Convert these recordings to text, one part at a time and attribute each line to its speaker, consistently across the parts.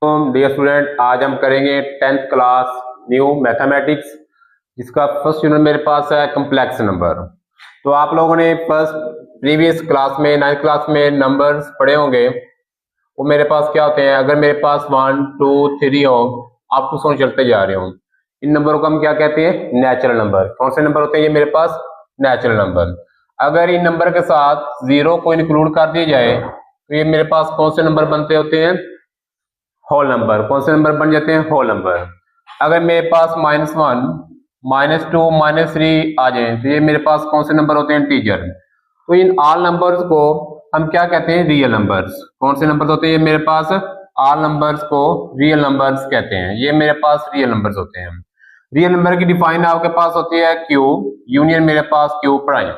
Speaker 1: तो dear student, आज हम करेंगे 10th क्लास न्यू मैथमेटिक्स, जिसका फर्स्ट यूनिट मेरे पास है कम्प्लेक्स नंबर। तो आप लोगों ने फर्स्ट प्रीवियस क्लास में 9th क्लास में नंबर्स पढ़े होंगे। वो मेरे पास क्या होते हैं, अगर मेरे पास 1 2 3 हो, आप टू सोन चलते जा रहे हो, इन नंबरों को हम क्या कहते हैं, नेचुरल नंबर। कौन से नंबर होते हैं ये मेरे पास, नेचुरल नंबर। अगर इन नंबर के साथ जीरो को इंक्लूड कर दिया जाए तो ये मेरे पास कौन से नंबर बनते होते हैं, होल नंबर। कौन से नंबर बन जाते हैं, होल नंबर। अगर मेरे पास -1 -2 -3 आ जाए तो ये मेरे पास कौन से नंबर होते हैं, इंटीजर। तो इन ऑल नंबर्स को हम क्या कहते हैं, रियल नंबर्स। कौन से नंबर्स होते हैं ये मेरे पास, ऑल नंबर्स को रियल नंबर्स कहते हैं। ये मेरे पास रियल नंबर्स होते हैं। रियल नंबर की डिफाइन आपके पास होती है क्यू यूनियन मेरे पास क्यू प्राइम।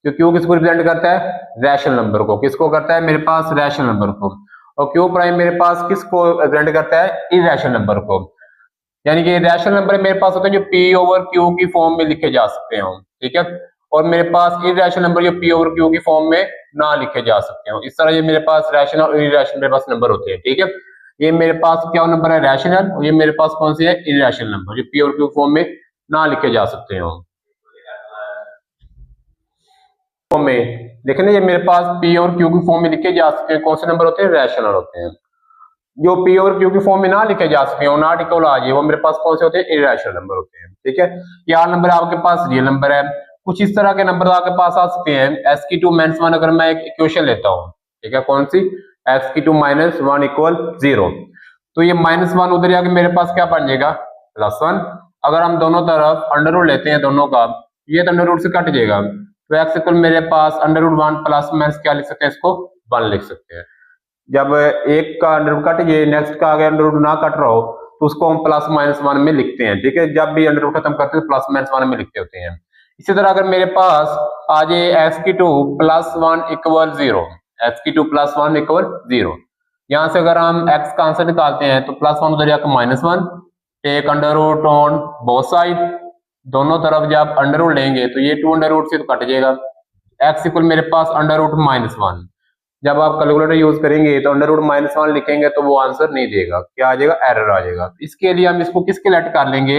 Speaker 1: तो क्यू किसको रिप्रेजेंट करता है, रैशनल नंबर को। किसको करता है, मेरे पास रैशनल नंबर को। और क्यू प्राइम मेरे पास किसको रिप्रेजेंट करता है, इरैशनल नंबर को। यानी कि रैशनल नंबर मेरे पास होते हैं जो पी ओवर क्यू की फॉर्म में लिखे जा सकते हो, ठीक है। और मेरे पास इरैशनल नंबर जो पी ओवर क्यू की फॉर्म में ना लिखे जा सकते हो। इस तरह ये मेरे पास रैशनल और इरैशनल मेरे पास नंबर होते हैं, ठीक है। ये मेरे पास क्या नंबर है, रैशनल। और ये मेरे पास कौन सी है, इरैशनल नंबर, जो पी ओवर क्यू फॉर्म में ना लिखे जा सकते हो। में देखें ना, ये मेरे पास पी और क्यू की फॉर्म में लिखे जा सकते हैं। कौन से नंबर होते हैं, रैशनल होते हैं। जो पी और क्यू की फॉर्म में ना लिखे जा सकते हैं, नॉट इक्वल आ जाए, वो मेरे पास कौन से होते हैं, इरैशनल नंबर होते हैं, ठीक है। ये आर नंबर आपके पास रियल नंबर है। कुछ इस तरह के नंबर आपके पास आ सकते हैं, एक्स की 2 - 1 अगर मैं एक इक्वेशन लेता हूँ, ठीक है, कौन सी, एक्स की 2 - 1 = 0। तो ये -1 उधर जाके मेरे पास क्या बन जाएगा, +1। अगर हम दोनों तरफ अंडर रूट लेते हैं दोनों का, ये तो अंडर रूट से कट जाएगा। तो एक्स इक्वल मेरे पास √1 प्लस माइनस क्या लिख सकते हैं, इसको 1 लिख सकते हैं। जब एक का अंडर रूट कट जाए, नेक्स्ट का अगर अंडर रूट ना कट रहा हो तो उसको हम +-1 में लिखते हैं, ठीक है। जब भी अंडर रूट खत्म करते हैं +-1 में लिखते होते हैं। इसी तरह अगर मेरे पास आ जाए x की 2 + 1 = 0, x की 2 + 1 = 0। यहाँ से अगर हम x का आंसर निकालते हैं तो +1 उधर जाकर -1, take under root on both side. दोनों तरफ जब अंडर रूट लेंगे तो ये 2 अंडर रूट से तो कट जाएगा। x इक्वल मेरे पास अंडर रूट -1। जब आप कैलकुलेटर यूज करेंगे तो अंडर रूट -1 लिखेंगे तो वो आंसर नहीं देगा, क्या आ जाएगा, एरर आ जाएगा। इसके लिए हम इसको किसके लेट कर लेंगे,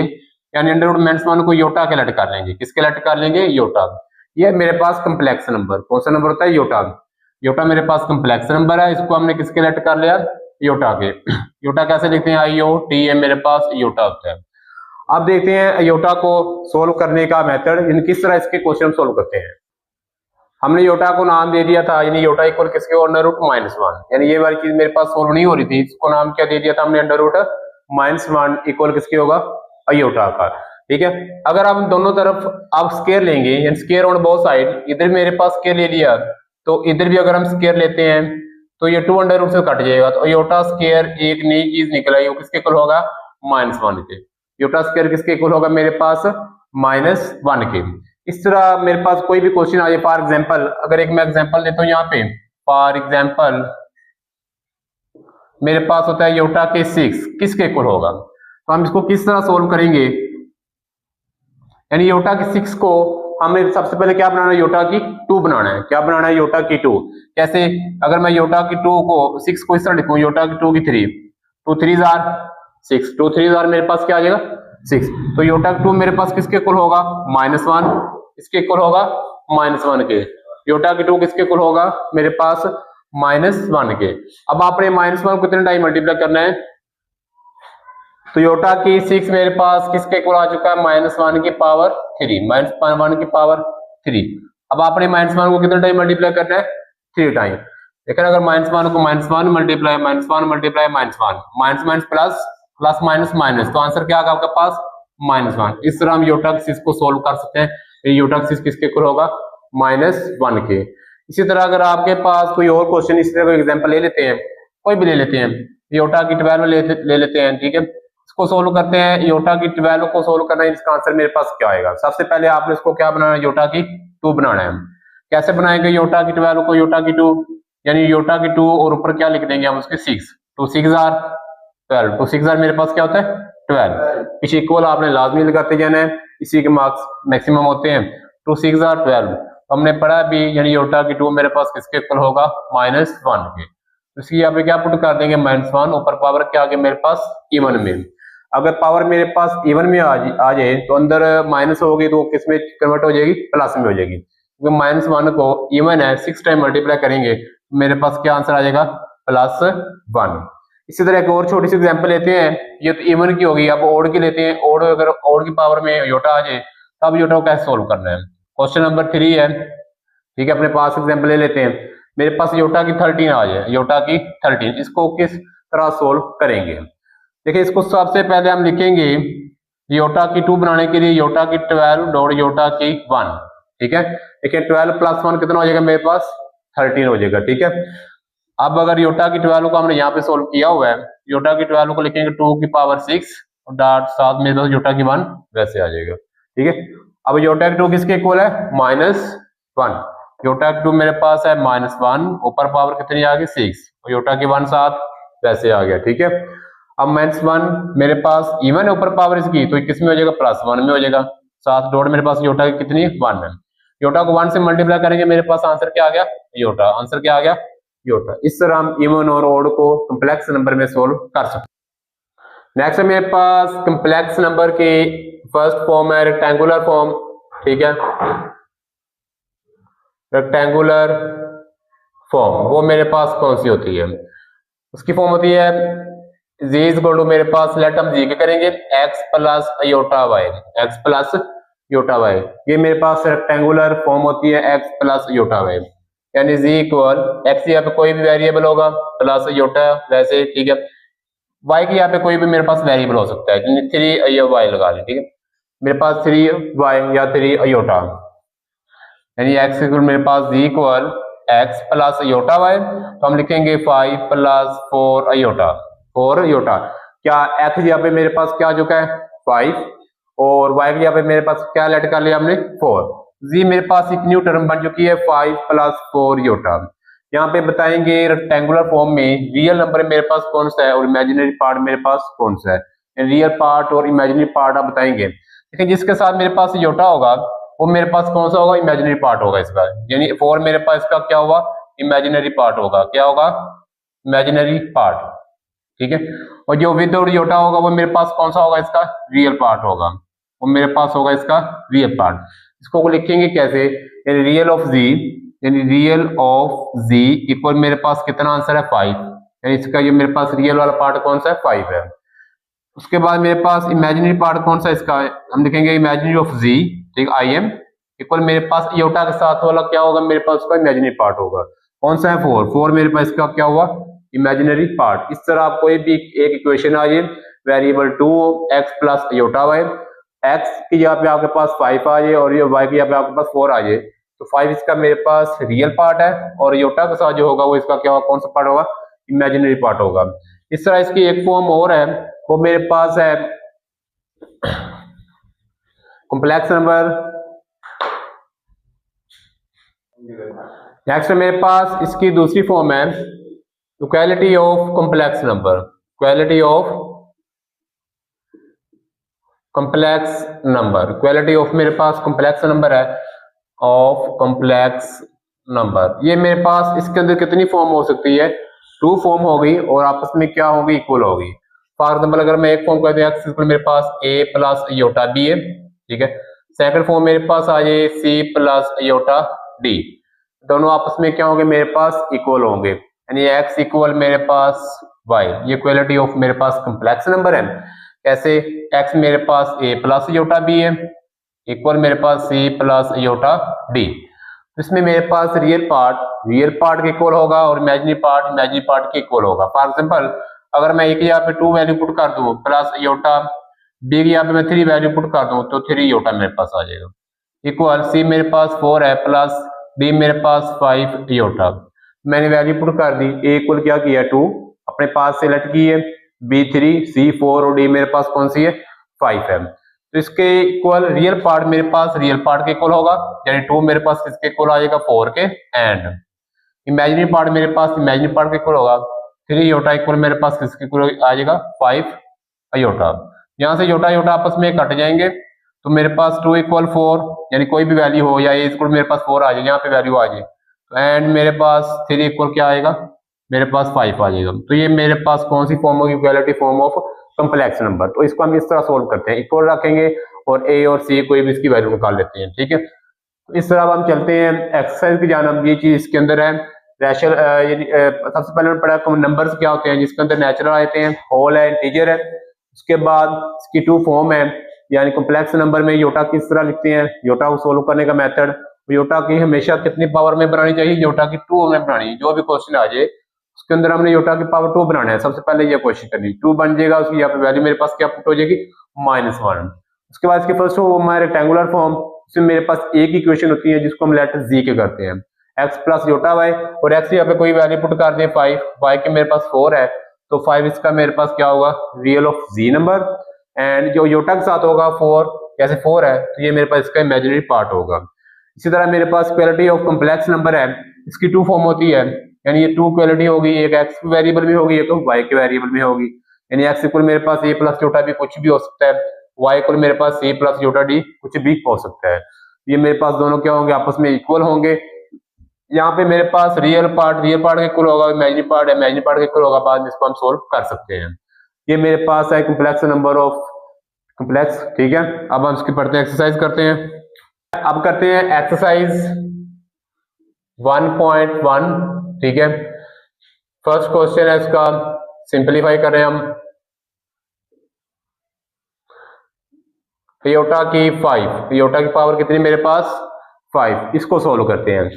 Speaker 1: यानी अंडर रूट -1 को योटा के लेट कर लेंगे। किसके लेट कर लेंगे, योटा। ये मेरे पास कम्प्लेक्स नंबर, कौन सा नंबर होता है, योटा। योटा मेरे पास कम्प्लेक्स नंबर है, इसको हमने किसके लेट कर लिया, योटा के। योटा कैसे लिखते हैं, IOTA मेरे पास योटा होता है। अब देखते हैं योटा को सोल्व करने का मेथड, किस तरह इसके क्वेश्चन सोल्व करते हैं। हमने योटा को नाम दे दिया था, यानी योटा इक्वल किसके, अंडर रूट -1। यानी ये वाली चीज मेरे पास सोल्व नहीं हो रही थी, इसको नाम क्या दे दिया था हमने, अंडर रूट -1 इक्वल किसके होगा, अयोटा का, ठीक है। अगर हम दोनों तरफ आप स्केयर लेंगे, यानी स्केयर ऑन बोथ साइड, इधर मेरे पास स्केयर ले लिया तो इधर भी अगर हम स्केयर लेते हैं तो ये 2 अंडर रूट से कट जाएगा। तो योटा स्केयर एक नई चीज निकला, ये किसके इक्वल होगा, -1 के। योटा स्केयर किसके इक्वल होगा, मेरे पास -1 के। इस तरह मेरे पास कोई भी क्वेश्चन आ जाए, फॉर एग्जांपल अगर एक मैं एग्जांपल देता हूं यहाँ पे, फॉर एग्जांपल मेरे पास होता है योटा के 6 किसके इक्वल होगा। तो हम इसको किस तरह सोल्व करेंगे, यानी योटा की 6 को हमें सबसे पहले क्या बनाना है, योटा की 2 बनाना है। क्या बनाना है, योटा की 2। कैसे, अगर मैं योटा की 2 को 6 को इस तरह लिखूं, योटा की 2 की 3, 2 3 आर 6, 2 3 आर मेरे पास क्या आ जाएगा, 6। तो योटा 2 मेरे पास किसके इक्वल होगा, -1, इसके इक्वल होगा -1 के। योटा की 2 किसके इक्वल होगा, मेरे पास -1 के। अब आपने -1 को कितने टाइम मल्टीप्लाई करना है, तो योटा की 6 मेरे पास किसके इक्वल आ चुका है, -1 की पावर 3, -1 की पावर 3। अब आपने -1 को कितने टाइम मल्टीप्लाई करना है, 3 टाइम। लेकिन अगर -1 को -1 multiply -1 multiply -1 plus minus minus, तो आंसर क्या आएगा आपके पास, -1। इस तरह हम योटा की 6 को सोल्व कर सकते हैं। योटा की 6 किसके इक्वल होगा, -1 के। इसी तरह अगर आपके पास कोई और क्वेश्चन, इस तरह कोई एग्जांपल ले लेते हैं, कोई भी ले लेते हैं, योटा की 12 ले लेते हैं, ठीक है। इसको सोल्व करते हैं, योटा की 12 को सोल्व करना है, इसका आंसर मेरे पास क्या आएगा। सबसे पहले आपने इसको क्या बनाना है, योटा की 2 बनाना है। कैसे बनाएंगे योटा की 12 को, योटा की 2, यानी योटा की 2 और ऊपर क्या लिख देंगे हम, उसके 6, 2 6 आर 12, 2 6 आर मेरे पास क्या होता है 12। पीछे इक्वल आपने लाजमी लगाते जाना है, इसी के मार्क्स मैक्सिमम होते हैं। 2 6 आर 12 हमने पढ़ा भी, यानी योटा की 2 मेरे पास किसके इक्वल होगा, -1 के। इसकी यहाँ पे क्या पुट कर देंगे -1, ऊपर पावर क्या आ गया मेरे पास इवन में। अगर पावर मेरे पास इवन में आ जाए तो अंदर माइनस होगी तो किस में कन्वर्ट हो जाएगी, प्लस में हो जाएगी, क्योंकि -1 को इवन है 6 टाइम मल्टीप्लाई करेंगे तो मेरे पास क्या आंसर आ जाएगा +1। इसी तरह एक और छोटी सी एग्जांपल लेते हैं, ये तो इवन की होगी, अब ओड की लेते हैं। ओड अगर ओड की पावर में योटा आ जाए तब योटा को कैसे सोल्व करना है। क्वेश्चन नंबर 3 है, ठीक है, अपने पास एग्जांपल ले लेते हैं। मेरे पास योटा की 13 आ जाए, योटा की 13, इसको किस तरह सोल्व करेंगे। देखिए इसको सबसे पहले हम लिखेंगे योटा की 2 बनाने के लिए योटा की 12 डॉट योटा की 1, ठीक है। देखिए 12 + 1 कितना हो जाएगा मेरे पास 13 हो जाएगा, ठीक है। अब अगर योटा की 12 को हमने यहाँ पे सोल्व किया हुआ है, योटा की 12 को लिखेंगे 2 की पावर 6 और डॉट साथ में योटा की 1 वैसे आ जाएगा, ठीक है। अब योटा की 2 किसके इक्वल है -1, योटा की 2 मेरे पास है -1, ऊपर पावर कितनी आ गई 6 और योटा की 1 साथ वैसे आ गया, ठीक है। अब -1 मेरे पास इवन है, ऊपर पावर इसकी तो किस में हो जाएगा +1 में हो जाएगा, साथ डॉट मेरे पास योटा की कितनी 1 है, योटा को 1 से मल्टीप्लाई करेंगे मेरे पास आंसर क्या आ गया योटा, आंसर क्या आ गया योटा। इस तरह हम इवन और ओड को कॉम्प्लेक्स नंबर में सोल्व कर सकते हैं। नेक्स्ट मेरे पास कॉम्प्लेक्स नंबर की फर्स्ट फॉर्म है रेक्टेंगुलर फॉर्म, ठीक है। रेक्टेंगुलर फॉर्म वो मेरे पास कौन सी होती है, उसकी फॉर्म होती है z इक्वल टू मेरे पास लेट हम जी के करेंगे x plus iota y, x plus iota y, ये मेरे पास रेक्टेंगुलर फॉर्म होती है x प्लस योटा वाई, यानी z इक्वल x यहाँ पे कोई भी वेरिएबल होगा प्लस योटा वैसे, ठीक है। y की यहाँ पे कोई भी मेरे पास वेरिएबल हो सकता है, 3y लगा लें, ठीक है। मेरे पास 3y या 3 योटा, यानी x इक्वल मेरे पास z equal x plus Yotta y, तो हम लिखेंगे 5 + 4 योटा, 4 योटा। क्या x यहाँ पे मेरे पास क्या आ चुका है 5 और y यहाँ पे मेरे पास क्या लेट कर लिया हमने 4, z मेरे पास एक न्यू टर्म बन चुकी है 5 + 4 योटा। यहाँ पे बताएंगे रेक्टेंगुलर फॉर्म में रियल नंबर मेरे पास कौन सा है और इमेजिनरी पार्ट मेरे पास कौन सा है, रियल पार्ट और इमेजिनरी पार्ट आप बताएंगे। लेकिन जिसके साथ मेरे पास योटा होगा वो मेरे पास कौन सा होगा इमेजिनरी पार्ट होगा इसका, यानी 4 मेरे पास इसका क्या होगा इमेजिनरी पार्ट होगा, क्या होगा इमेजिनरी पार्ट, ठीक है। और जो विद और योटा होगा वो मेरे पास कौन सा होगा इसका रियल पार्ट होगा, वो मेरे पास होगा इसका रियल पार्ट। इसको लिखेंगे कैसे, यानी रियल ऑफ z, यानी रियल ऑफ z इक्वल मेरे पास कितना आंसर है 5, यानी इसका ये मेरे पास रियल वाला पार्ट कौन सा है 5 है। उसके बाद मेरे पास इमेजिनरी पार्ट कौन सा इसका है, हम लिखेंगे इमेजिनरी ऑफ z, ठीक im इक्वल मेरे पास योटा के साथ वाला क्या होगा मेरे पास उसका इमेजिनरी पार्ट होगा, कौन सा है 4 मेरे पास इसका क्या हुआ इमेजिनरी पार्ट। इस तरह आप कोई भी एक इक्वेशन आ जाए variable 2x plus Yotta y, x की यहाँ पे आपके पास 5 आ जाए और ये y की यहाँ पे आपके पास 4 आ जाए, तो 5 इसका मेरे पास रियल पार्ट है और योटा के साथ जो होगा वो इसका क्या होगा कौन सा पार्ट होगा इमेजिनरी पार्ट होगा। इस तरह इसकी एक फॉर्म और है, वो मेरे पास है कॉम्प्लेक्स नंबर। नेक्स्ट मेरे पास इसकी दूसरी फॉर्म है equality of complex number, equality of complex number, equality of मेरे पास कॉम्प्लेक्स नंबर है ऑफ कॉम्प्लेक्स नंबर। ये मेरे पास इसके अंदर कितनी फॉर्म हो सकती है 2 फॉर्म होगी और आपस में क्या होगी इक्वल होगी। फॉर एग्जाम्पल अगर मैं एक फॉर्म कर दूं x इक्वल मेरे पास a प्लस योटा b है, ठीक है। सेकंड फॉर्म मेरे पास आ जाए c प्लस योटा d, दोनों आपस में क्या होंगे मेरे पास इक्वल होंगे, यानी x इक्वल मेरे पास y, ये इक्वालिटी ऑफ मेरे पास कॉम्प्लेक्स नंबर है। कैसे x मेरे पास a प्लस योटा b है इक्वल मेरे पास c प्लस योटा d, इसमें मेरे पास रियल पार्ट के इक्वल होगा और इमेजिनरी पार्ट के इक्वल होगा। फॉर एग्जांपल अगर मैं एक यहाँ पे 2 वैल्यू पुट कर दूं प्लस योटा, b की यहाँ पे मैं 3 वैल्यू पुट कर दूं तो 3 योटा मेरे पास आ जाएगा इक्वल c मेरे पास 4 है प्लस d मेरे पास 5 योटा। मैंने वैल्यू पुट कर दी, a इक्वल क्या किया 2 अपने पास सेलेक्ट की है, b 3 c 4 और d मेरे पास कौन सी है 5 है, तो इसके इक्वल रियल पार्ट मेरे पास रियल पार्ट के इक्वल होगा, यानी 2 मेरे पास किसके इक्वल आ जाएगा 4 के, एंड इमेजिनरी पार्ट मेरे पास इमेजिनरी पार्ट के इक्वल होगा 3 योटा इक्वल मेरे पास किसके इक्वल आ जाएगा 5 योटा। यहाँ से योटा योटा आपस में कट जाएंगे तो मेरे पास 2 इक्वल 4, यानी कोई भी वैल्यू हो या a इक्वल मेरे पास 4 आ जाए यहाँ पे वैल्यू आ जाए, तो एंड मेरे पास 3 इक्वल क्या आएगा मेरे पास 5 आ जाएगा। तो ये मेरे पास कौन सी फॉर्म होगी, equality form of complex number. तो इसको हम इस तरह सोल्व करते हैं, इक्वल रखेंगे और ए और सी कोई भी इसकी वैल्यू निकाल लेते हैं, ठीक है। तो इस तरह हम चलते हैं एक्सरसाइज की जानब। ये चीज इसके अंदर है रैशनल, सबसे पहले पढ़ा नंबर्स क्या होते हैं, जिसके अंदर नेचुरल आते हैं, होल है, इंटीजर है। उसके बाद इसकी टू फॉर्म है, यानी कॉम्प्लेक्स नंबर में योटा किस तरह लिखते हैं, योटा को सोल्व करने का मेथड। योटा की हमेशा कितनी पावर में बनानी चाहिए, योटा की 2 में बनानी है। जो भी क्वेश्चन आ जाए उसके अंदर हमने योटा की पावर 2 बनाना है। सबसे पहले ये कोशिश करनी, 2 बन जाएगा, उसकी यहाँ पे वैल्यू मेरे पास क्या पुट हो जाएगी, -1। उसके बाद इसके फर्स्ट हमारे रेक्टेंगुलर फॉर्म, इसमें मेरे पास एक ही इक्वेशन होती है जिसको हम लेटर जी के करते हैं, x प्लस योटा y, और x यहाँ पे कोई वैल्यू पुट कर दें 5, y के मेरे पास 4 है, तो 5 इसका मेरे पास क्या होगा, real of z number. And जो योटा के साथ होगा 4, जैसे 4 है तो ये मेरे पास इसका इमेजिनरी पार्ट होगा। इसी तरह मेरे पास क्वालिटी ऑफ कॉम्प्लेक्स नंबर है, इसकी 2 फॉर्म होती है, यानी ये 2 क्वालिटी होगी, एक x वेरिएबल में होगी, एक y के वेरिएबल में होगी। यानी x इक्वल मेरे पास a प्लस योटा भी कुछ भी हो सकता है, y इक्वल मेरे पास a प्लस योटा डी कुछ भी हो सकता है। ये मेरे पास दोनों क्या होंगे, आपस में इक्वल होंगे। यहाँ पे मेरे पास रियल पार्ट के इक्वल होगा, इमेजिनरी पार्ट के इक्वल होगा, बाद में इसको हम सोल्व कर सकते हैं। ये मेरे पास है कॉम्प्लेक्स नंबर ऑफ कॉम्प्लेक्स, ठीक है। अब हम इसकी पढ़ते हैं, एक्सरसाइज करते हैं। अब करते हैं एक्सरसाइज 1.1, ठीक है। फर्स्ट क्वेश्चन है इसका, सिंपलीफाई कर रहे हैं हम। योटा की 5, योटा की पावर कितनी मेरे पास 5, इसको सोल्व करते हैं।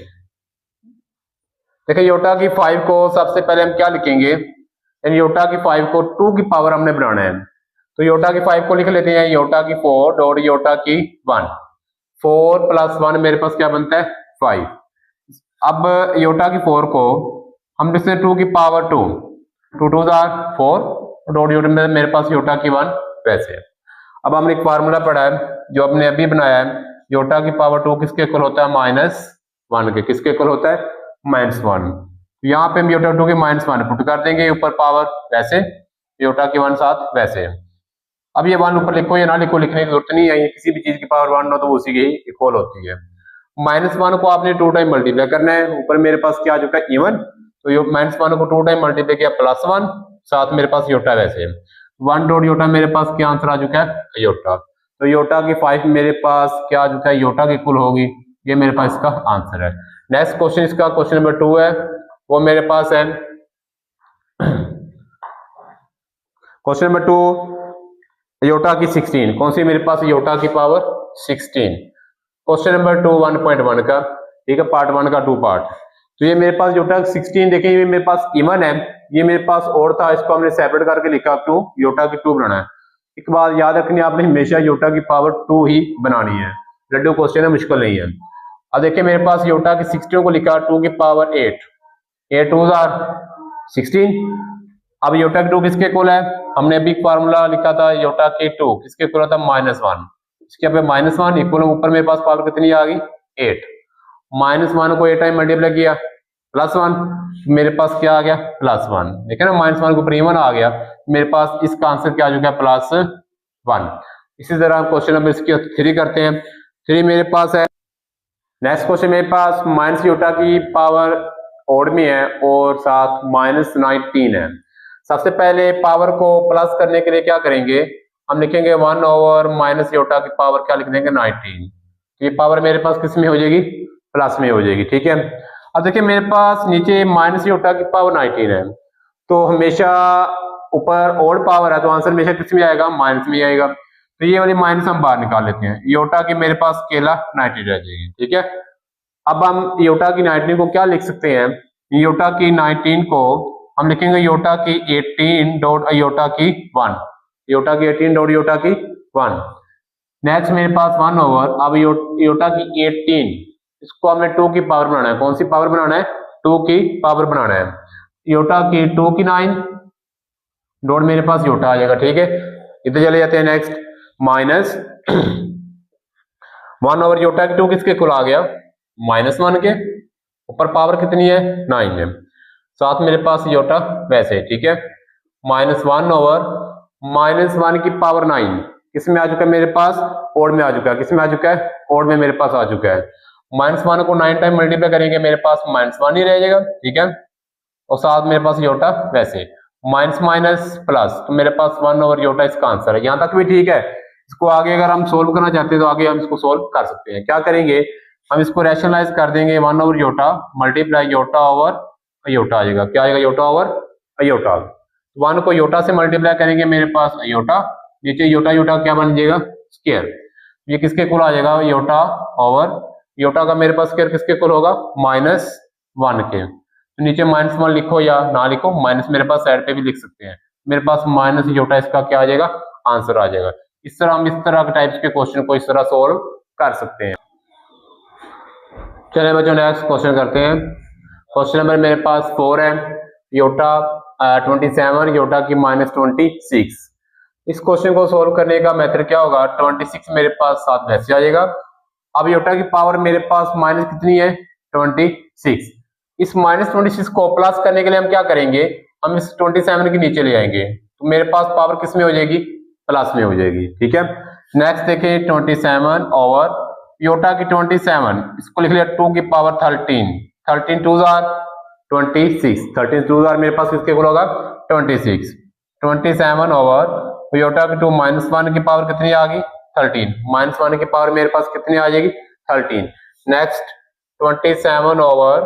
Speaker 1: देखिए योटा की 5 को सबसे पहले हम क्या लिखेंगे, योटा की 5 को 2 की पावर हमने बनाना है, तो योटा की 5 को लिख लेते हैं योटा की 4 डॉट योटा की 1, 4 + 1 मेरे पास क्या बनता है 5। अब योटा की 4 को हम लिखते हैं 2 की पावर 2, 2 2 4 डॉट योटा में मेरे पास योटा की 1 वैसे। अब हमने एक फार्मूला पढ़ा है जो हमने अभी बनाया है, योटा की पावर 2 किसके इक्वल होता है, -1 के, किसके इक्वल होता है, -1। तो यहाँ पे हम योटा 2 के -1 पुट कर देंगे, ऊपर पावर वैसे, योटा की 1 साथ वैसे। अब ये 1 ऊपर लिखो या ना लिखो, लिखने की जरूरत नहीं है, किसी भी चीज की पावर 1 हो तो उसी की इक्वल होती है। -1 को आपने 2 टाइम मल्टीप्लाई करना है, ऊपर मेरे पास क्या आ चुका है इवन, तो -1 को 2 टाइम मल्टीप्लाई किया +1, साथ मेरे पास योटा वैसे 1 डॉट योटा मेरे पास क्या आंसर आ चुका है योटा। तो योटा की 5 मेरे पास क्या आ चुका है, योटा की इक्वल होगी, ये मेरे पास इसका आंसर है। नेक्स्ट क्वेश्चन इसका क्वेश्चन नंबर 2 है, वो मेरे पास है क्वेश्चन नंबर 2, योटा की 16, कौन सी मेरे पास योटा की पावर 16। क्वेश्चन नंबर 2 1.1 का, ठीक है, पार्ट 1 का 2 पार्ट। तो ये मेरे पास योटा 16 देखें, ये मेरे पास इवन है, ये मेरे पास और था, इसको हमने सेपरेट करके लिखा, क्यों, योटा की 2 बनाना है। एक बात याद रखनी, आपने हमेशा योटा की पावर 2 ही बनानी है, लड्डू क्वेश्चन है, मुश्किल नहीं है। अब देखिए मेरे पास योटा की 16 को लिखा 2 की पावर 8, 8 2 16। अब योटा की 2 किसके इक्वल है, हमने अभी फार्मूला लिखा था योटा की 2 किसके इक्वल था, -1, इसके पे -1 इक्वल, ऊपर मेरे पास पावर कितनी आ गई 8, -1 को 8 टाइम मल्टीप्लाई किया +1, मेरे पास क्या आ गया +1, देखिए ना, -1 के ऊपर इवन आ गया, मेरे पास इसका आंसर क्या आ चुका है +1। इसी तरह क्वेश्चन नंबर इसकी 3 करते हैं। 3 मेरे पास है, नेक्स्ट क्वेश्चन मेरे पास माइनस योटा की पावर ओड में है और साथ -19 है। सबसे पहले पावर को प्लस करने के लिए क्या करेंगे, हम लिखेंगे 1 ओवर माइनस योटा की पावर क्या लिख देंगे 19, ये पावर मेरे पास किस में हो जाएगी, प्लस में हो जाएगी, ठीक है। अब देखिए मेरे पास नीचे माइनस योटा की पावर 19 है, तो हमेशा ऊपर ओड पावर है तो आंसर हमेशा किस में आएगा, माइनस में आएगा, तो ये वाली माइनस हम बाहर निकाल लेते हैं, योटा की मेरे पास अकेला 19 रह जाएगी, ठीक है। अब हम योटा की 19 को क्या लिख सकते हैं, योटा की 19 को हम लिखेंगे योटा की 18 डॉट योटा की 1, योटा की 18 डॉट योटा की 1। नेक्स्ट मेरे पास 1 ओवर, अब योटा की 18 इसको हमें 2 की पावर बनाना है, कौन सी पावर बनाना है, 2 की पावर बनाना है, योटा की 2 की 9 डॉट मेरे पास योटा आ जाएगा, ठीक है। इधर चले जाते हैं, नेक्स्ट माइनस 1 ओवर योटा की 2 किसके इक्वल आ गया, -1 के, ऊपर पावर कितनी है 9 है, साथ मेरे पास योटा वैसे, ठीक है। -1 ओवर -1 की पावर 9 किस में आ चुका है, मेरे पास ओड में आ चुका है, किस में आ चुका है, ओड में मेरे पास आ चुका है। -1 को 9 टाइम मल्टीप्लाई करेंगे, मेरे पास -1 ही रह जाएगा, ठीक है। और साथ मेरे पास योटा वैसे, माइनस माइनस प्लस, तो मेरे पास 1 ओवर योटा इसका आंसर है। यहाँ तक भी ठीक है। इसको आगे अगर हम सोल्व करना चाहते हैं तो आगे हम इसको सोल्व कर सकते हैं। क्या करेंगे, हम इसको रैशनलाइज कर देंगे, 1 over iota multiply iota over iota आ जाएगा। क्या आएगा, योटा ओवर योटा। 1 को योटा से मल्टीप्लाई करेंगे, मेरे पास योटा, नीचे योटा योटा क्या बन जाएगा, स्क्वायर। ये किसके कुल आ जाएगा, योटा ओवर योटा का मेरे पास स्क्वायर किसके कुल होगा, -1 के। तो नीचे -1 लिखो या ना लिखो, माइनस मेरे पास साइड पे भी लिख सकते हैं। मेरे पास माइनस योटा इसका क्या आ जाएगा, आंसर आ जाएगा। इस तरह हम इस तरह के टाइप्स के क्वेश्चन को इस तरह सोल्व कर सकते हैं। चलिए बच्चों नेक्स्ट क्वेश्चन करते हैं। क्वेश्चन नंबर मेरे पास 4 है, योटा 27 योटा की -26। इस क्वेश्चन को सोल्व करने का मेथड क्या होगा, 26 मेरे पास साथ वैसे आ जाएगा। अब योटा की पावर मेरे पास माइनस कितनी है, 26। इस -26 को प्लस करने के लिए हम क्या करेंगे, हम इस 27 के नीचे ले आएंगे, तो मेरे पास पावर किस में हो जाएगी, प्लस में हो जाएगी। ठीक है, नेक्स्ट देखें 27 ओवर योटा की 27, इसको लिख लिया 2 की पावर 13, 13 2 जार 26, 13 2 जार मेरे पास किसके कुल होगा 26, 27 ओवर योटा की 2 -1 की पावर कितनी आ गई 13, -1 की पावर मेरे पास कितनी आ जाएगी 13। नेक्स्ट 27 ओवर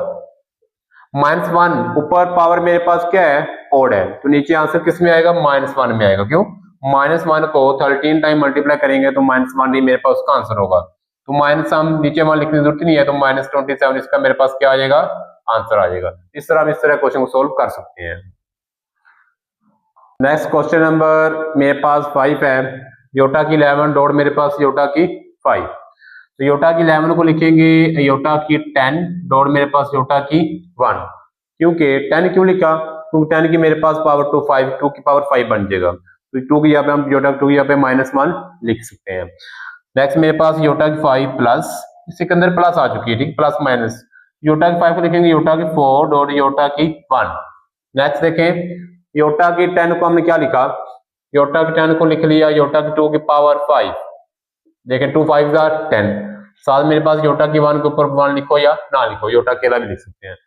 Speaker 1: -1, ऊपर पावर मेरे पास क्या है, ओड है, तो नीचे आंसर किस में आएगा, -1 में आएगा। क्यों, -1 को 13 टाइम मल्टीप्लाई करेंगे तो -1 ही मेरे पास उसका आंसर होगा। तो माइनस हम नीचे वहां लिखने की जरूरत नहीं है, तो -27 इसका मेरे पास क्या आ जाएगा, आंसर आ जाएगा। इस तरह हम इस तरह क्वेश्चन को सोल्व कर सकते हैं। नेक्स्ट क्वेश्चन नंबर मेरे पास 5 है, योटा की 11 डॉट मेरे पास योटा की 5। तो योटा की 11 को लिखेंगे योटा की 10 डॉट मेरे पास योटा की 1। क्योंकि 10 क्यों लिखा, क्योंकि 10 की मेरे पास पावर 2 5, 2 की पावर 5 बन जाएगा, तो 2 की यहाँ पे हम योटा 2 यहाँ पे -1 लिख सकते हैं। नेक्स्ट मेरे पास योटा की 5 प्लस, इसके अंदर प्लस आ चुकी है, ठीक, प्लस माइनस, योटा की 5 को लिखेंगे योटा की 4 डॉट योटा की 1। नेक्स्ट देखें योटा की 10 को हमने क्या लिखा, योटा की 10 को लिख लिया योटा की 2 की पावर 5, देखें 2 5 10, साथ मेरे पास योटा की 1 के ऊपर 1 लिखो या ना लिखो, योटा अकेला भी लिख सकते हैं।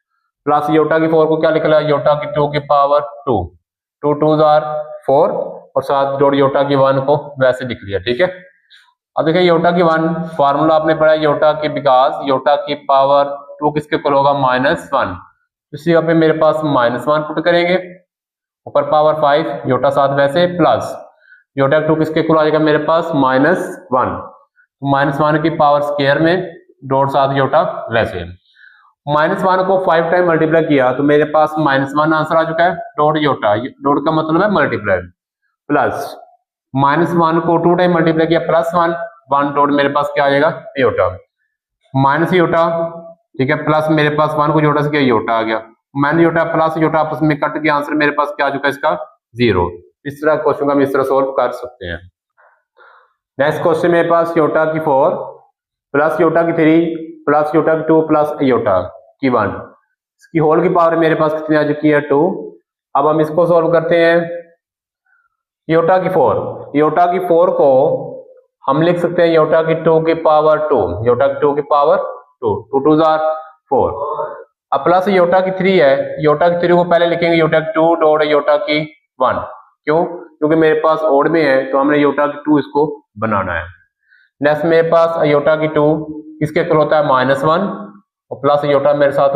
Speaker 1: प्लस योटा की 4 को क्या लिख लिया, योटा की 2 की पावर 2, 2 2 4, और साथ डॉट योटा की 1 को वैसे लिख लिया। ठीक है, अब देखिए योटा की 1 फार्मूला आपने पढ़ा है योटा की, बिकॉज योटा की पावर 2 किसके कुल होगा -1, इसी पे मेरे पास -1 पुट करेंगे, ऊपर पावर 5 योटा साथ वैसे, प्लस योटा 2 किसके कुल आ जाएगा मेरे पास -1, -1 की पावर स्क्वायर में डॉट साथ योटा वैसे। -1 को 5 टाइम मल्टीप्लाई किया तो मेरे पास -1 आंसर आ चुका है, डॉट योटा, डॉट का मतलब है मल्टीप्लाई, प्लस -1 को 2 टाइम मल्टीप्लाई किया +1, 1 डॉट मेरे पास क्या आ जाएगा योटा, माइनस योटा, ठीक है, प्लस मेरे पास 1 को योटा से क्या योटा आ गया, माइनस योटा प्लस योटा आपस में कट के आंसर मेरे पास क्या आ चुका है इसका 0। इस तरह क्वेश्चन का हम इस तरह सोल्व कर सकते हैं। नेक्स्ट क्वेश्चन मेरे पास योटा की 4 प्लस योटा की 3 प्लस योटा की 2 प्लस योटा की 1, इसकी होल की पावर मेरे पास कितनी आ चुकी है 2। अब हम इसको सोल्व करते हैं। योटा की 4 को हम लिख सकते हैं योटा की 2 की पावर 2, योटा की 2 की पावर 2, 2 2 4। अब प्लस योटा की 3 है, योटा की 3 को पहले लिखेंगे योटा की 2 डॉट योटा की 1, क्यों, क्योंकि मेरे पास ओड में है तो हमने योटा की 2 इसको बनाना है। नेक्स्ट मेरे पास योटा की 2 किसके कुल होता है -1, और प्लस योटा मेरे साथ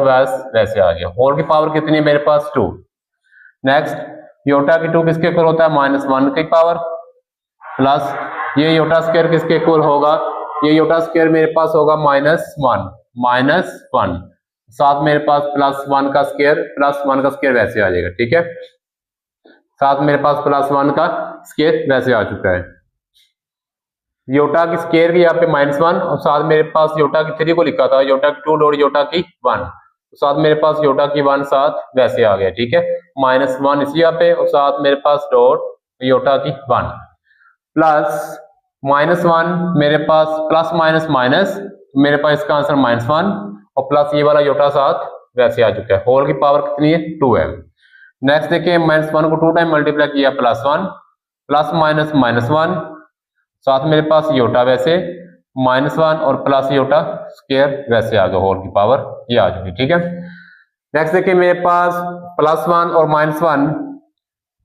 Speaker 1: वैसे आ गया, होल की पावर कितनी है मेरे पास 2। नेक्स्ट योटा की 2 किसके इक्वल होता है -1 की पावर, प्लस ये योटा स्क्वायर किसके इक्वल होगा, ये योटा स्क्वायर मेरे पास होगा -1, साथ मेरे पास +1 का स्क्वायर, +1 का स्क्वायर वैसे आ जाएगा। ठीक है, साथ मेरे पास +1 का स्क्वायर वैसे आ चुका है, योटा की स्क्वायर की यहाँ पे -1, और साथ मेरे पास योटा की 3 को लिखा था योटा की 2 डॉट योटा की 1, तो साथ मेरे पास योटा की 1 साथ वैसे आ गया। ठीक है, -1 इसी यहाँ पे, और साथ मेरे पास डॉट योटा की 1, प्लस -1 मेरे पास प्लस माइनस माइनस, मेरे पास इसका आंसर -1, और प्लस ये वाला योटा साथ वैसे आ चुका है, होल की पावर कितनी है 2 है। नेक्स्ट देखिए -1 को 2 टाइम मल्टीप्लाई किया +1, प्लस माइनस -1, साथ मेरे पास योटा वैसे -1 और प्लस योटा स्क्वायर वैसे आ गया, होल की पावर ये आ चुकी। ठीक है, नेक्स्ट देखिए मेरे पास +1 और -1,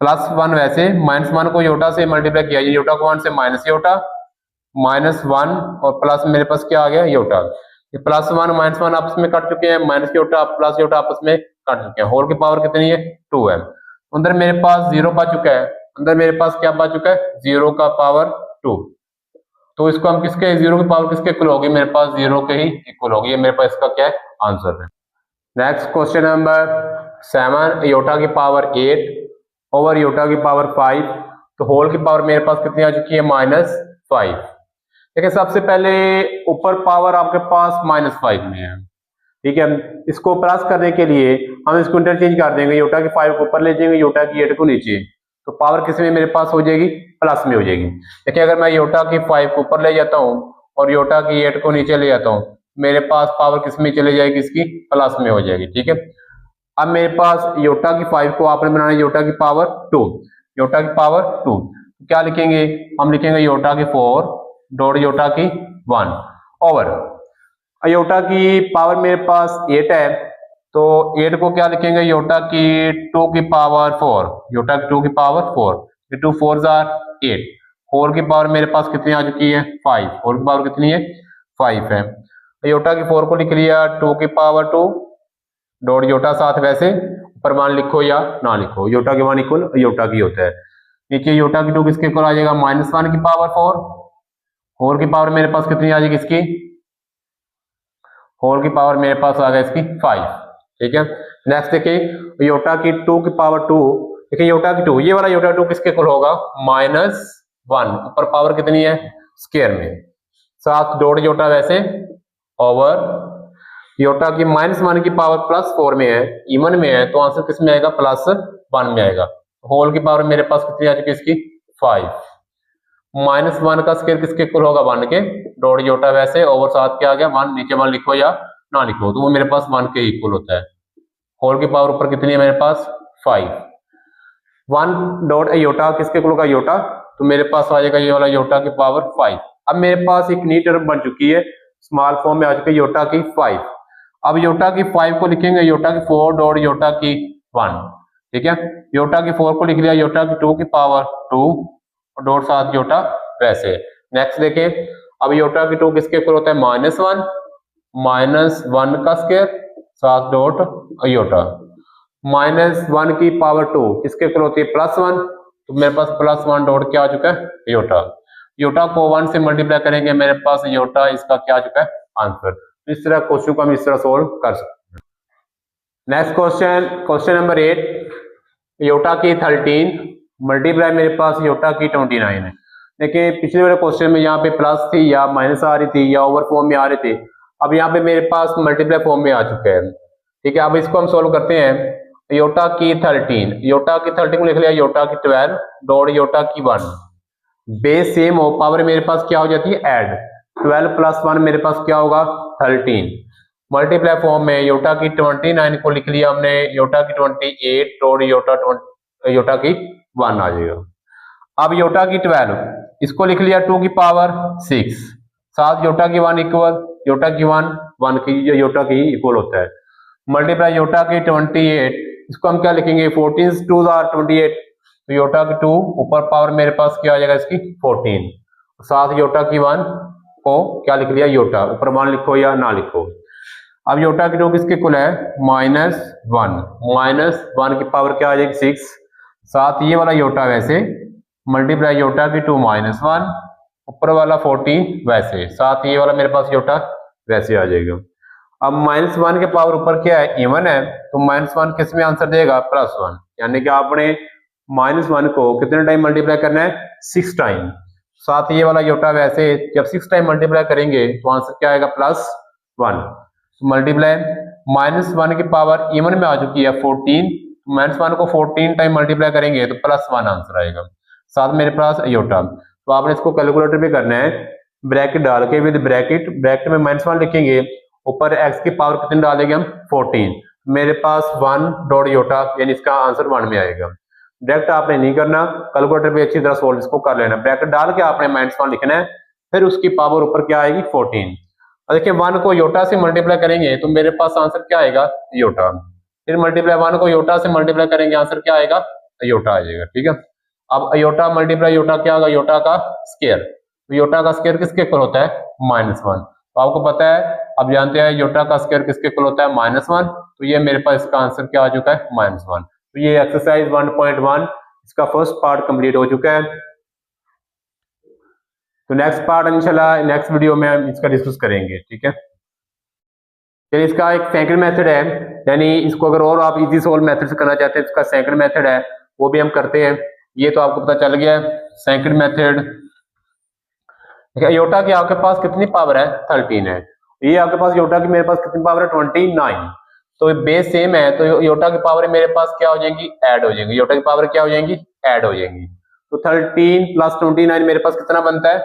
Speaker 1: +1 वैसे, -1 को योटा से मल्टीप्लाई किया, योटा को 1 से माइनस योटा, -1 और प्लस मेरे पास क्या आ गया योटा। ये +1 -1 आपस में कट चुके हैं, माइनस योटा प्लस योटा आपस में कट चुके हैं। होल की पावर कितनी है 2 है। अंदर मेरे पास 0 बच चुका है, अंदर मेरे पास क्या बच चुका है 0 का पावर 2। तो इसको हम किसके 0 की पावर किसके इक्वल होगी, मेरे पास 0 के ही इक्वल होगी। ये मेरे पास इसका क्या है आंसर है। नेक्स्ट क्वेश्चन नंबर 7, योटा की पावर 8 ओवर योटा की पावर 5, तो होल की पावर मेरे पास कितनी आ चुकी है -5। देखिए सबसे पहले ऊपर पावर आपके पास -5 में है, ठीक है। इसको प्लस करने के लिए हम इसको इंटरचेंज कर देंगे, योटा की 5 को ऊपर ले जाएंगे, योटा की 8 को नीचे, तो पावर किस में मेरे पास हो जाएगी प्लस में हो जाएगी। देखिए अगर मैं योटा की 5 को ऊपर ले जाता हूँ और योटा की 8 को नीचे ले जाता हूँ, मेरे पास पावर किस में चले जाएगी, इसकी प्लस में हो जाएगी, ठीक है। अब मेरे पास योटा की 5 को आपने बनाना है योटा की पावर 2, योटा की पावर 2 क्या लिखेंगे, हम लिखेंगे योटा की 4 डॉट योटा की 1 ओवर योटा की पावर मेरे पास 8 है, तो 8 को क्या लिखेंगे योटा की 2 की पावर 4, योटा की 2 की पावर 4, 2 4 8, 4 की पावर मेरे पास कितनी आ चुकी है 5, 4 की पावर कितनी है 5 है। योटा की 4 को लिख लिया 2 की पावर 2 डॉट योटा साथ वैसे ऊपर मान लिखो या ना लिखो, योटा की 1 इक्वल योटा की होता है। नीचे योटा की 2 किसके इक्वल आ जाएगा -1 की पावर 4 की पावर मेरे पास कितनी आ जाएगी इसकी, 4 की पावर मेरे पास आ गया इसकी 5, ठीक है। नेक्स्ट देखिए योटा की 2 की पावर 2, देखिए योटा की 2, ये वाला योटा 2 किसके इक्वल होगा -1, ऊपर पावर कितनी है स्क्वायर में, साथ डॉट योटा वैसे ओवर योटा की -1 की पावर +4 में है, इवन में है, तो आंसर किस में आएगा +1 में आएगा। होल की पावर मेरे पास कितनी आ चुकी है इसकी 5, -1 का स्क्वायर किसके इक्वल होगा 1 के, डॉट योटा वैसे ओवर साथ क्या आ गया 1, नीचे 1 लिखो या ना लिखो, तो वो मेरे पास 1 के इक्वल होता है। होल की पावर ऊपर कितनी है मेरे पास 5, 1 डॉट योटा किसके इक्वल होगा योटा, तो मेरे पास आ जाएगा ये वाला योटा की पावर 5। अब मेरे पास एक नई टर्म बन चुकी है, स्मॉल फॉर्म में आ चुकी है योटा की 5। अब योटा की 5 को लिखेंगे योटा की 4 डॉट योटा की 1, ठीक है। योटा की 4 को लिख लिया योटा की 2 की पावर 2 और डॉट साथ योटा वैसे। नेक्स्ट देखिए अब योटा की 2 किसके इक्वल होता है -1 का स्क्वायर साथ डॉट योटा, -1 की पावर 2 किसके इक्वल होती है +1, तो मेरे पास +1 डॉट क्या आ चुका है योटा। योटा को 1 से मल्टीप्लाई करेंगे, मेरे पास योटा इसका क्या आ चुका है आंसर। इस तरह क्वेश्चन को हम इस तरह सोल्व कर सकते हैं। नेक्स्ट क्वेश्चन नंबर 8, योटा की 13 मल्टीप्लाई मेरे पास योटा की 29 है। देखिए पिछले वाले क्वेश्चन में यहाँ पे प्लस थी या माइनस आ रही थी या ओवर फॉर्म में आ रहे थे, अब यहाँ पे मेरे पास मल्टीप्लाई फॉर्म में आ चुके हैं, ठीक है। अब इसको हम सोल्व करते हैं। योटा की 13, योटा की 13 को लिख लिया योटा की 12 डॉट योटा की 1, बेस सेम हो, पावर मेरे पास क्या हो जाती है ऐड, 12 + 1 मेरे पास क्या होगा 13, मल्टीप्लाई फॉर्म में योटा की 29 को लिख लिया हमने योटा की 28 डॉट योटा की 1 आ जाएगा। अब योटा की 12 इसको लिख लिया 2 की पावर 6, साथ योटा की 1 इक्वल योटा की 1 की योटा की इक्वल होता है, मल्टीप्लाई योटा की 28 इसको हम क्या लिखेंगे 14 2 28, तो योटा की 2 ऊपर पावर मेरे पास क्या आ जाएगा इसकी 14, साथ योटा की 1 को क्या लिख लिया योटा, ऊपर 1 लिखो या ना लिखो। अब योटा की 2 किसके इक्वल है -1 की पावर क्या आ जाएगी 6, साथ ये वाला योटा वैसे मल्टीप्लाई योटा की 2 -1 ऊपर वाला 14 वैसे, साथ ये वाला मेरे पास योटा वैसे आ जाएगा। अब -1 के पावर ऊपर क्या है इवन है, तो -1 किस में आंसर देगा +1, यानी कि आपने -1 को कितने टाइम मल्टीप्लाई करना है 6 टाइम, साथ ये वाला योटा वैसे जब 6 टाइम मल्टीप्लाई करेंगे तो आंसर क्या आएगा +1, मल्टीप्लाई -1 की पावर इवन में आ चुकी है 14, -1 को 14 टाइम मल्टीप्लाई करेंगे तो +1 आंसर आएगा, साथ मेरे पास योटा। तो आपने इसको कैलकुलेटर पे करना है, ब्रैकेट डाल के विद ब्रैकेट में -1 लिखेंगे, ऊपर x की पावर कितनी डालेंगे हम 14, मेरे पास 1 डॉट योटा यानी इसका आंसर 1 में आएगा। डायरेक्ट आपने नहीं करना, कैलकुलेटर पे अच्छी तरह सोल्व इसको कर लेना, ब्रैकेट डाल के आपने -1 लिखना है, फिर उसकी पावर ऊपर क्या आएगी 14। और देखिए 1 को योटा से मल्टीप्लाई करेंगे तो मेरे पास आंसर क्या आएगा योटा, फिर मल्टीप्लाई 1 को योटा से मल्टीप्लाई करेंगे, आंसर क्या आएगा, योटा आ जाएगा। ठीक है, अब योटा मल्टीप्लाई योटा क्या होगा, योटा का स्क्वायर। तो योटा का स्क्वायर किसके इक्वल होता है, -1। तो आपको पता है, अब जानते हैं योटा का स्क्वायर किसके इक्वल होता है, -1। तो ये मेरे पास इसका आंसर क्या आ चुका है, -1। तो ये एक्सरसाइज 1.1 इसका फर्स्ट पार्ट कंप्लीट हो चुका है। तो नेक्स्ट पार्ट इंशाल्लाह नेक्स्ट वीडियो में हम इसका डिस्कस करेंगे। ठीक है, फिर इसका एक सेकंड मेथड है, यानी इसको अगर और आप इजी सोल्व मेथड से करना चाहते हैं, इसका सेकंड मेथड है, वो भी हम करते हैं। ये तो आपको पता चल गया है सेकंड मेथड। योटा की आपके पास कितनी पावर है, 13 है। ये आपके पास योटा की मेरे पास कितनी पावर है, 29। तो बेस सेम है, तो योटा की पावर मेरे पास क्या हो जाएंगी, ऐड हो जाएंगी। योटा की पावर क्या हो जाएंगी, ऐड हो जाएंगी। तो 13 + 29 मेरे पास कितना बनता है,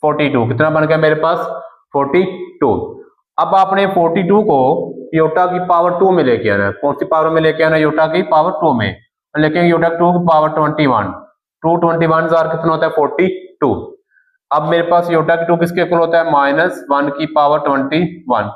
Speaker 1: 42। कितना बन गया मेरे पास, 42। अब आपने 42 को योटा की पावर 2 में लेके आना है। कौन सी पावर में लेके आना है, योटा की पावर 2 में लेकिन योटा 2 की पावर 21। 2 21 कितना होता है, 42। अब मेरे पास योटा की 2 किसके इक्वल होता है, -1 की पावर 21।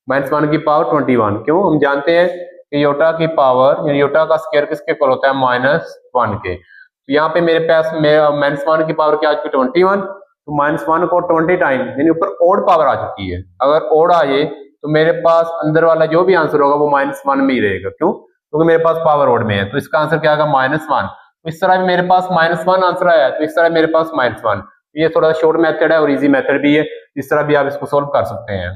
Speaker 1: -1 की पावर 21। क्यों, हम जानते हैं कि योटा की पावर यानी योटा का स्क्वायर किसके इक्वल होता है, -1 के। तो यहाँ पे मेरे पास -1 की पावर क्या आ चुकी है, 21। तो -1 को 20 टाइम यानी ऊपर ओड पावर आ चुकी है। अगर ओड आ जाए तो मेरे पास अंदर वाला जो भी आंसर होगा वो -1 में ही रहेगा। क्यों, क्योंकि मेरे पास पावर ओड में है। तो इसका आंसर क्या आएगा, -1। इस तरह भी मेरे पास -1 आंसर आया, तो इस तरह मेरे पास -1। ये थोड़ा शॉर्ट मेथड है और इजी मेथड भी है, इस तरह भी आप इसको सोल्व कर सकते हैं।